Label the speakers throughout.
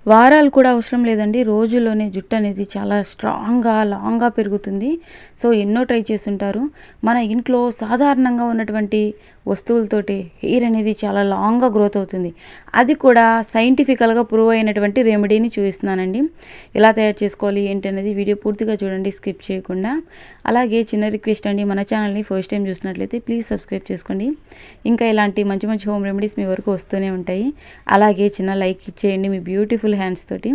Speaker 1: వారాలు కూడా అవసరం లేదండి. రోజుల్లోనే జుట్టు అనేది చాలా స్ట్రాంగ్‌గా, లాంగ్‌గా పెరుగుతుంది. సో, ఎన్నో ట్రై చేసుంటారు. మన ఇంట్లో సాధారణంగా ఉన్నటువంటి వస్తువులతోటి హెయిర్ అనేది చాలా లాంగ్‌గా గ్రోత్ అవుతుంది. అది కూడా సైంటిఫికల్‌గా ప్రూవ్ అయినటువంటి రెమెడీని చూపిస్తున్నానండి. ఎలా తయారు చేసుకోవాలి ఏంటి అనేది వీడియో పూర్తిగా చూడండి స్కిప్ చేయకుండా. అలాగే చిన్న రిక్వెస్ట్ అండి, మన ఛానల్‌ని ఫస్ట్ టైం చూసినట్లయితే ప్లీజ్ సబ్స్క్రైబ్ చేసుకోండి. ఇంకా ఇలాంటి మంచి మంచి హోమ్ రెమెడీస్ మీ వరకు వస్తూనే ఉంటాయి. అలాగే చిన్న లైక్ ఇచ్చేయండి మీ బ్యూటిఫుల్ హ్యాండ్స్ తోటి.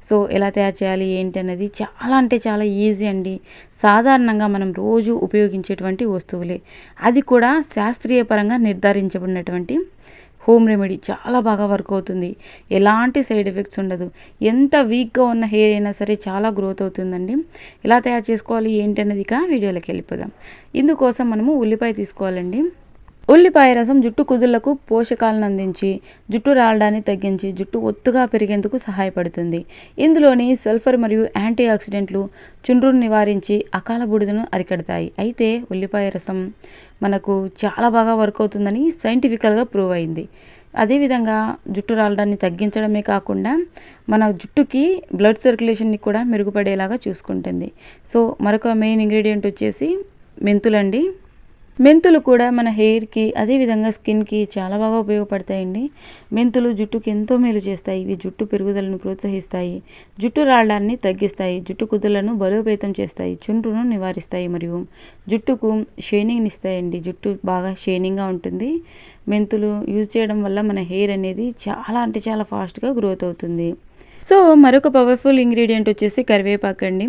Speaker 1: సో, ఎలా తయారు చేయాలి ఏంటి అనేది చాలా అంటే చాలా ఈజీ అండి. సాధారణంగా మనం రోజు ఉపయోగించేటువంటి వస్తువులే. అది కూడా శాస్త్రీయ పరంగా నిర్ధారించబడినటువంటి హోమ్ రెమెడీ చాలా బాగా వర్క్ అవుతుంది. ఎలాంటి సైడ్ ఎఫెక్ట్స్ ఉండదు. ఎంత వీక్‌గా ఉన్న హెయిర్ అయినా సరే చాలా గ్రోత్ అవుతుందండి. ఎలా తయారు చేసుకోవాలి ఏంటి అనేది ఇక వీడియోలోకి వెళ్ళిపోదాం. ఇందుకోసం మనము ఉల్లిపాయ తీసుకోవాలండి. ఉల్లిపాయ రసం జుట్టు కుదుళ్లకు పోషకాలను అందించి జుట్టు రాలడాన్ని తగ్గించి జుట్టు ఒత్తుగా పెరిగేందుకు సహాయపడుతుంది. ఇందులోని సల్ఫర్ మరియు యాంటీ ఆక్సిడెంట్లు చుండ్రును నివారించి అకాల బూడిదను అరికడతాయి. అయితే ఉల్లిపాయ రసం మనకు చాలా బాగా వర్క్ అవుతుందని సైంటిఫికల్గా ప్రూవ్ అయింది. అదేవిధంగా జుట్టు రాలడాన్ని తగ్గించడమే కాకుండా మన జుట్టుకి బ్లడ్ సర్క్యులేషన్ని కూడా మెరుగుపడేలాగా చూసుకుంటుంది. సో, మరొక మెయిన్ ఇంగ్రీడియంట్ వచ్చేసి మెంతులండి. మెంతులు కూడా మన హెయిర్‌కి అదేవిధంగా స్కిన్‌కి చాలా బాగా ఉపయోగపడతాయండి. మెంతులు జుట్టుకి ఎంతో మేలు చేస్తాయి. ఇవి జుట్టు పెరుగుదలను ప్రోత్సహిస్తాయి. జుట్టు రాలడాన్ని తగ్గిస్తాయి. జుట్టు కుదుళ్లను బలోపేతం చేస్తాయి. చుండ్రును నివారిస్తాయి మరియు జుట్టుకు షైనింగ్‌ని ఇస్తాయండి. జుట్టు బాగా షైనింగ్‌గా ఉంటుంది. మెంతులు యూజ్ చేయడం వల్ల మన హెయిర్ అనేది చాలా అంటే చాలా ఫాస్ట్‌గా గ్రోత్ అవుతుంది. సో, మరొక పవర్‌ఫుల్ ఇంగ్రీడియంట్ వచ్చేసి కరివేపాకండి.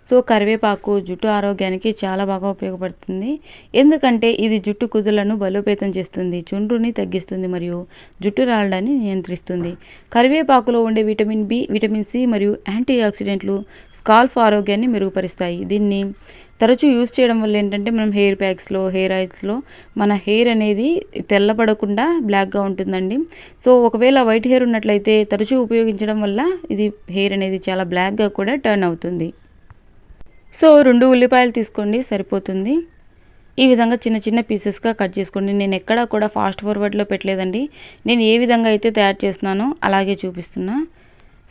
Speaker 1: సో, కరివేపాకు జుట్టు ఆరోగ్యానికి చాలా బాగా ఉపయోగపడుతుంది. ఎందుకంటే ఇది జుట్టు కుదుళ్లను బలోపేతం చేస్తుంది, చుండ్రుని తగ్గిస్తుంది మరియు జుట్టు రాలడాన్ని నియంత్రిస్తుంది. కరివేపాకులో ఉండే విటమిన్ బి, విటమిన్ సి మరియు యాంటీ ఆక్సిడెంట్లు స్కాల్ప్ ఆరోగ్యాన్ని మెరుగుపరుస్తాయి. దీన్ని తరచూ యూజ్ చేయడం వల్ల ఏంటంటే మనం హెయిర్ ప్యాక్స్‌లో, హెయిర్ ఆయిల్స్‌లో మన హెయిర్ అనేది తెల్లబడకుండా బ్లాక్‌గా ఉంటుందండి. సో, ఒకవేళ వైట్ హెయిర్ ఉన్నట్లయితే తరచూ ఉపయోగించడం వల్ల ఇది హెయిర్ అనేది చాలా బ్లాక్‌గా కూడా టర్న్ అవుతుంది. సో, 2 ఉల్లిపాయలు తీసుకోండి సరిపోతుంది. ఈ విధంగా చిన్న చిన్న పీసెస్‌గా కట్ చేసుకోండి. నేను ఎక్కడా కూడా ఫాస్ట్ ఫార్వర్డ్‌లో పెట్టలేదండి. నేను ఏ విధంగా అయితే తయారు చేస్తున్నానో అలాగే చూపిస్తున్నా.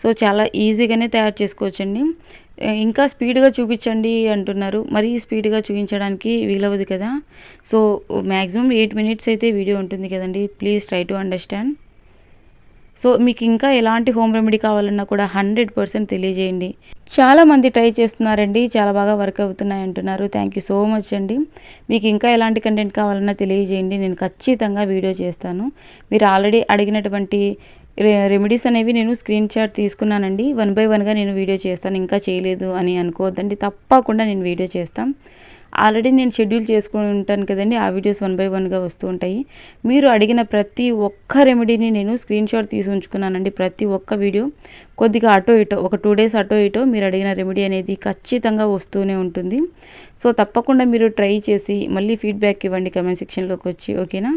Speaker 1: సో, చాలా ఈజీగానే తయారు చేసుకోవచ్చండి. ఇంకా స్పీడ్‌గా చూపించండి అంటున్నారు. మరీ స్పీడ్‌గా చూపించడానికి వీలవ్వదు కదా! సో, మాక్సిమం 8 మినిట్స్ అయితే వీడియో ఉంటుంది కదండీ! Please try to understand. So, మీకు ఇంకా ఎలాంటి హోమ్ రెమెడీ కావాలన్నా కూడా 100% తెలియజేయండి. చాలామంది ట్రై చేస్తున్నారండి. చాలా బాగా వర్క్ అవుతున్నాయి అంటున్నారు. థ్యాంక్ యూ సో మచ్ అండి. మీకు ఇంకా ఎలాంటి కంటెంట్ కావాలన్నా తెలియజేయండి. నేను ఖచ్చితంగా వీడియో చేస్తాను. మీరు ఆల్రెడీ అడిగినటువంటి రెమెడీస్ అనేవి నేను స్క్రీన్ షాట్ తీసుకున్నానండి. వన్ బై వన్‌గా నేను వీడియో చేస్తాను. ఇంకా చేయలేదు అని అనుకోవద్దండి. తప్పకుండా నేను వీడియో చేస్తాను. ఆల్రెడీ నేను షెడ్యూల్ చేసుకొని ఉంటాను కదండీ! ఆ వీడియోస్ వన్ బై వన్‌గా వస్తూ ఉంటాయి. మీరు అడిగిన ప్రతి ఒక్క రెమెడీని నేను స్క్రీన్ షాట్ తీసి ఉంచుకున్నానండి. ప్రతి ఒక్క వీడియో కొద్దిగా అటో ఇటో ఒక 2 డేస్ అటో ఇటో మీరు అడిగిన రెమెడీ అనేది ఖచ్చితంగా వస్తూనే ఉంటుంది. సో, తప్పకుండా మీరు ట్రై చేసి మళ్ళీ ఫీడ్‌బ్యాక్ ఇవ్వండి కామెంట్ సెక్షన్‌లోకి వచ్చి. ఓకేనా?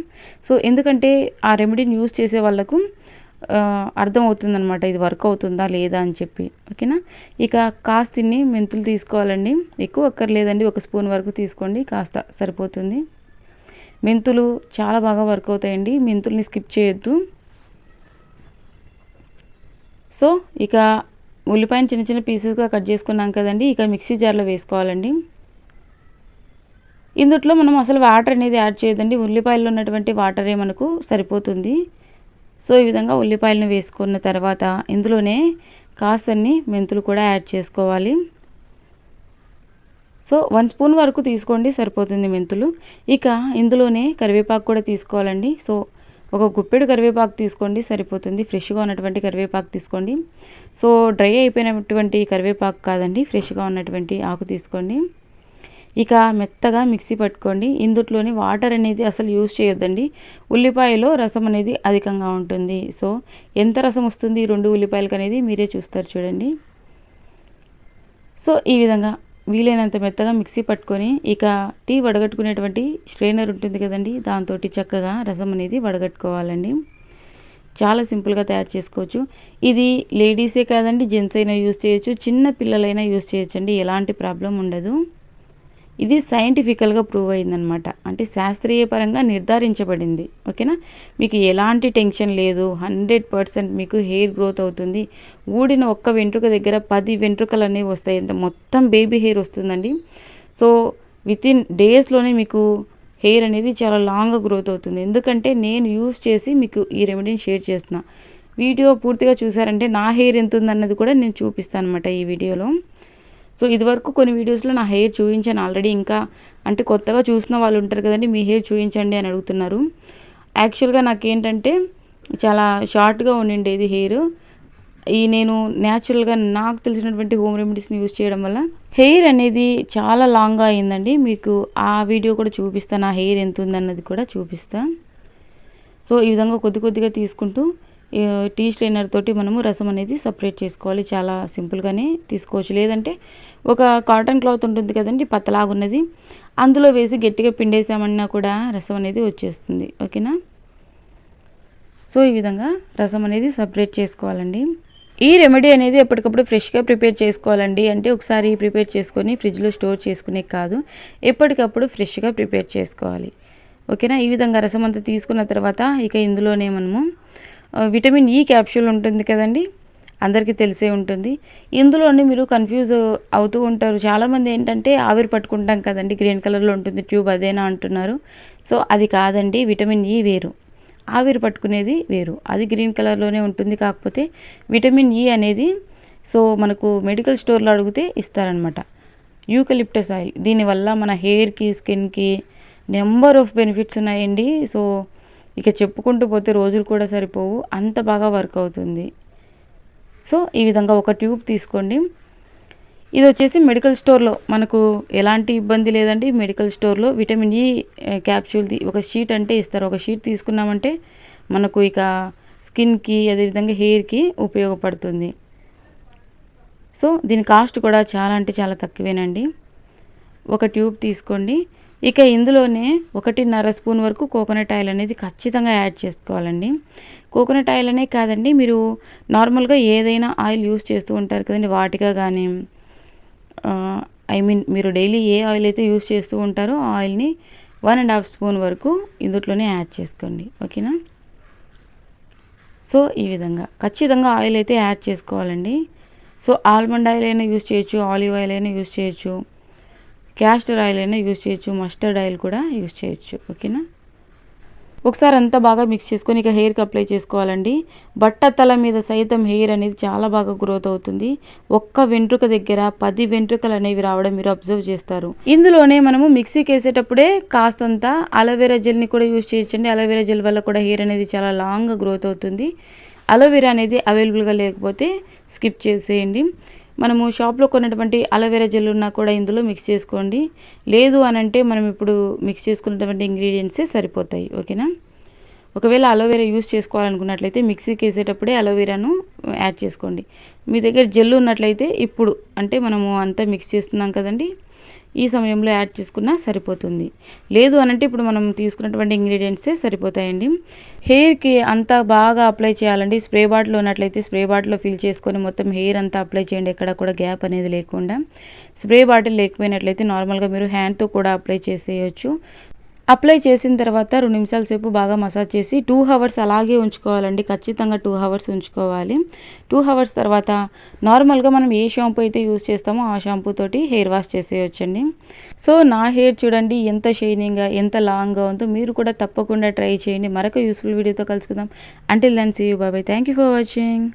Speaker 1: సో, ఎందుకంటే ఆ రెమెడీని యూజ్ చేసే వాళ్ళకు అర్థమవుతుందనమాట. ఇది వర్క్ అవుతుందా లేదా అని చెప్పి. ఓకేనా? ఇక కాస్తిన్ని మెంతులు తీసుకోవాలండి. ఎక్కువ అక్కర్లేదండి. ఒక స్పూన్ వరకు తీసుకోండి. కాస్త సరిపోతుంది. మెంతులు చాలా బాగా వర్క్ అవుతాయండి. మెంతుల్ని స్కిప్ చేయొద్దు. సో, ఇక ఉల్లిపాయను చిన్న చిన్న పీసెస్‌గా కట్ చేసుకున్నాం కదండీ! ఇక మిక్సీ జార్‌లో వేసుకోవాలండి. ఇందుట్లో మనం అసలు వాటర్ అనేది యాడ్ చేయొద్దండి. ఉల్లిపాయల్లో ఉన్నటువంటి వాటరే మనకు సరిపోతుంది. సో, ఈ విధంగా ఉల్లిపాయలను వేసుకున్న తర్వాత ఇందులోనే కాస్తన్ని మెంతులు కూడా యాడ్ చేసుకోవాలి. సో, 1 స్పూన్ వరకు తీసుకోండి సరిపోతుంది మెంతులు. ఇక ఇందులోనే కరివేపాకు కూడా తీసుకోవాలండి. సో, ఒక గుప్పెడు కరివేపాకు తీసుకోండి సరిపోతుంది. ఫ్రెష్‌గా ఉన్నటువంటి కరివేపాకు తీసుకోండి. సో, డ్రై అయిపోయినటువంటి కరివేపాకు కాదండి, ఫ్రెష్‌గా ఉన్నటువంటి ఆకు తీసుకోండి. ఇక మెత్తగా మిక్సీ పట్టుకోండి. ఇందుట్లోని వాటర్ అనేది అసలు యూజ్ చేయొద్దండి. ఉల్లిపాయలో రసం అనేది అధికంగా ఉంటుంది. సో, ఎంత రసం వస్తుంది ఈ 2 ఉల్లిపాయలకనేది మీరే చూస్తారు చూడండి. సో, ఈ విధంగా వీలైనంత మెత్తగా మిక్సీ పట్టుకొని ఇక టీ వడగట్టుకునేటువంటి స్ట్రెయినర్ ఉంటుంది కదండీ! దాంతోటి చక్కగా రసం అనేది వడగట్టుకోవాలండి. చాలా సింపుల్‌గా తయారు చేసుకోవచ్చు. ఇది లేడీసే కాదండి, జెంట్స్ అయినా యూజ్ చేయొచ్చు. చిన్న పిల్లలైనా యూజ్ చేయొచ్చండి. ఎలాంటి ప్రాబ్లమ్ ఉండదు. ఇది సైంటిఫికల్గా ప్రూవ్ అయిందనమాట. అంటే శాస్త్రీయ పరంగా నిర్ధారించబడింది. ఓకేనా. మీకు ఎలాంటి టెన్షన్ లేదు. 100% మీకు హెయిర్ గ్రోత్ అవుతుంది. ఊడిన ఒక్క వెంట్రుక దగ్గర 10 వెంట్రుకలు అనేవి వస్తాయి. మొత్తం బేబీ హెయిర్ వస్తుందండి. సో వితిన్ డేస్లోనే మీకు హెయిర్ అనేది చాలా లాంగ్గా గ్రోత్ అవుతుంది. ఎందుకంటే నేను యూస్ చేసి మీకు ఈ రెమెడీని షేర్ చేస్తున్నా. వీడియో పూర్తిగా చూసారంటే నా హెయిర్ ఎంత ఉందన్నది కూడా నేను చూపిస్తాను అనమాట ఈ వీడియోలో. సో ఇదివరకు కొన్ని వీడియోస్లో నా హెయిర్ చూపించాను ఆల్రెడీ. ఇంకా అంటే కొత్తగా చూసిన వాళ్ళు ఉంటారు కదండి, మీ హెయిర్ చూపించండి అని అడుగుతున్నారు. యాక్చువల్గా నాకేంటంటే చాలా షార్ట్గా ఉండిండేది హెయిర్. నేను న్యాచురల్గా నాకు తెలిసినటువంటి హోమ్ రెమెడీస్ని యూజ్ చేయడం వల్ల హెయిర్ అనేది చాలా లాంగ్గా అయిందండి. మీకు ఆ వీడియో కూడా చూపిస్తాను, నా హెయిర్ ఎంత ఉందన్నది కూడా చూపిస్తాను. సో ఈ విధంగా కొద్ది కొద్దిగా తీసుకుంటూ టీ స్ట్రైనర్ తోటి మనము రసం అనేది సపరేట్ చేసుకోవాలి. చాలా సింపుల్గానే తీసుకోవచ్చు. లేదంటే ఒక కాటన్ క్లాత్ ఉంటుంది కదండి, పతలాగున్నది, అందులో వేసి గట్టిగా పిండేసామన్నా కూడా రసం అనేది వచ్చేస్తుంది. ఓకేనా. సో ఈ విధంగా రసం అనేది సపరేట్ చేసుకోవాలండి. ఈ రెమెడీ అనేది ఎప్పటికప్పుడు ఫ్రెష్గా ప్రిపేర్ చేసుకోవాలండి. అంటే ఒకసారి ప్రిపేర్ చేసుకొని ఫ్రిడ్జ్లో స్టోర్ చేసుకునే కాదు, ఎప్పటికప్పుడు ఫ్రెష్గా ప్రిపేర్ చేసుకోవాలి. ఓకేనా. ఈ విధంగా రసం అంతా తీసుకున్న తర్వాత ఇక ఇందులోనే మనము విటమిన్ ఈ క్యాప్సూల్ ఉంటుంది కదండి, అందరికీ తెలిసే ఉంటుంది. ఇందులోనే మీరు కన్ఫ్యూజ్ అవుతూ ఉంటారు. చాలామంది ఏంటంటే ఆవిరి పట్టుకుంటాం కదండి, గ్రీన్ కలర్లో ఉంటుంది ట్యూబ్, అదేనా అంటున్నారు. సో అది కాదండి, విటమిన్ ఈ వేరు, ఆవిరి పట్టుకునేది వేరు. అది గ్రీన్ కలర్లోనే ఉంటుంది. కాకపోతే విటమిన్ ఈ అనేది సో మనకు మెడికల్ స్టోర్లో అడిగితే ఇస్తారనమాట. యూకలిప్టస్ ఆయిల్, దీనివల్ల మన హెయిర్కి, స్కిన్కి నెంబర్ ఆఫ్ బెనిఫిట్స్ ఉన్నాయండి. సో ఇక చెప్పుకుంటూ పోతే రోజులు కూడా సరిపోవు, అంత బాగా వర్క్ అవుతుంది. సో ఈ విధంగా ఒక ట్యూబ్ తీసుకోండి. ఇది వచ్చేసి మెడికల్ స్టోర్లో మనకు ఎలాంటి ఇబ్బంది లేదండి. మెడికల్ స్టోర్లో విటమిన్ ఈ క్యాప్సూల్ది ఒక షీట్ అంటే ఇస్తారు. ఒక షీట్ తీసుకున్నామంటే మనకు ఇక స్కిన్కి అదేవిధంగా హెయిర్కి ఉపయోగపడుతుంది. సో దీని కాస్ట్ కూడా చాలా అంటే చాలా తక్కువేనండి. ఒక ట్యూబ్ తీసుకోండి. ఇక ఇందులోనే 1.5 స్పూన్ వరకు కోకోనట్ ఆయిల్ అనేది ఖచ్చితంగా యాడ్ చేసుకోవాలండి. కోకోనట్ ఆయిల్ అనే కాదండి, మీరు నార్మల్గా ఏదైనా ఆయిల్ యూస్ చేస్తూ ఉంటారు కదండి, వాటిగా కానీ మీరు డైలీ ఏ ఆయిల్ అయితే యూస్ చేస్తూ ఉంటారో ఆ ఆయిల్ని 1.5 స్పూన్ వరకు ఇందులోనే యాడ్ చేసుకోండి. ఓకేనా. సో ఈ విధంగా ఖచ్చితంగా ఆయిల్ అయితే యాడ్ చేసుకోవాలండి. సో ఆల్మండ్ ఆయిల్ అయినా యూస్ చేయొచ్చు, ఆలివ్ ఆయిల్ అయినా యూస్ చేయొచ్చు, క్యాస్టర్ ఆయిల్ అయినా యూస్ చేయొచ్చు, మస్టర్డ్ ఆయిల్ కూడా యూస్ చేయొచ్చు. ఓకేనా. ఒకసారి అంతా బాగా మిక్స్ చేసుకొని ఇక హెయిర్కి అప్లై చేసుకోవాలండి. బట్టతల మీద సైతం హెయిర్ అనేది చాలా బాగా గ్రోత్ అవుతుంది. ఒక్క వెంట్రుక దగ్గర 10 వెంట్రుకలు అనేవి రావడం మీరు అబ్జర్వ్ చేస్తారు. ఇందులోనే మనము మిక్సీకి వేసేటప్పుడే కాస్తంత అలోవెరా జెల్ని కూడా యూస్ చేయొచ్చండి. అలోవెరా జెల్ వల్ల కూడా హెయిర్ అనేది చాలా లాంగ్గా గ్రోత్ అవుతుంది. అలోవెరా అనేది అవైలబుల్గా లేకపోతే స్కిప్ చేసేయండి. మనము షాప్లో కొన్నటువంటి అలోవెరా జెల్ ఉన్నా కూడా ఇందులో మిక్స్ చేసుకోండి. లేదు అనంటే మనం ఇప్పుడు మిక్స్ చేసుకున్నటువంటి ఇంగ్రీడియంట్సే సరిపోతాయి. ఓకేనా. ఒకవేళ అలోవెరా యూస్ చేసుకోవాలనుకున్నట్లయితే మిక్సీకి వేసేటప్పుడే అలోవెరాను యాడ్ చేసుకోండి. మీ దగ్గర జెల్ ఉన్నట్లయితే ఇప్పుడు అంటే మనము అంతా మిక్స్ చేస్తున్నాం కదండి, ఈ సమయంలో యాడ్ చేసుకున్నా సరిపోతుంది. లేదు అనంటే ఇప్పుడు మనం తీసుకున్నటువంటి ఇంగ్రీడియంట్సే సరిపోతాయండి. హెయిర్కి అంతా బాగా అప్లై చేయాలండి. స్ప్రే బాటిల్ ఉన్నట్లయితే స్ప్రే బాటిల్లో ఫిల్ చేసుకొని మొత్తం హెయిర్ అంతా అప్లై చేయండి, ఎక్కడ కూడా గ్యాప్ అనేది లేకుండా. స్ప్రే బాటిల్ లేకపోయినట్లయితే నార్మల్గా మీరు హ్యాండ్తో కూడా అప్లై చేసేయచ్చు. అప్లై చేసిన తర్వాత 2 నిమిషాల సేపు బాగా మసాజ్ చేసి 2 అవర్స్ అలాగే ఉంచుకోవాలండి. ఖచ్చితంగా 2 అవర్స్ ఉంచుకోవాలి. 2 అవర్స్ తర్వాత నార్మల్గా మనం ఏ షాంపూ అయితే యూస్ చేస్తామో ఆ షాంపూ తోటి హెయిర్ వాష్ చేసేయొచ్చండి. సో నా హెయిర్ చూడండి ఎంత షైనింగ్గా, ఎంత లాంగ్గా ఉందో. మీరు కూడా తప్పకుండా ట్రై చేయండి. మరొక యూస్ఫుల్ వీడియోతో కలుసుకుందాం. Until then see you, bye bye. Thank you for watching.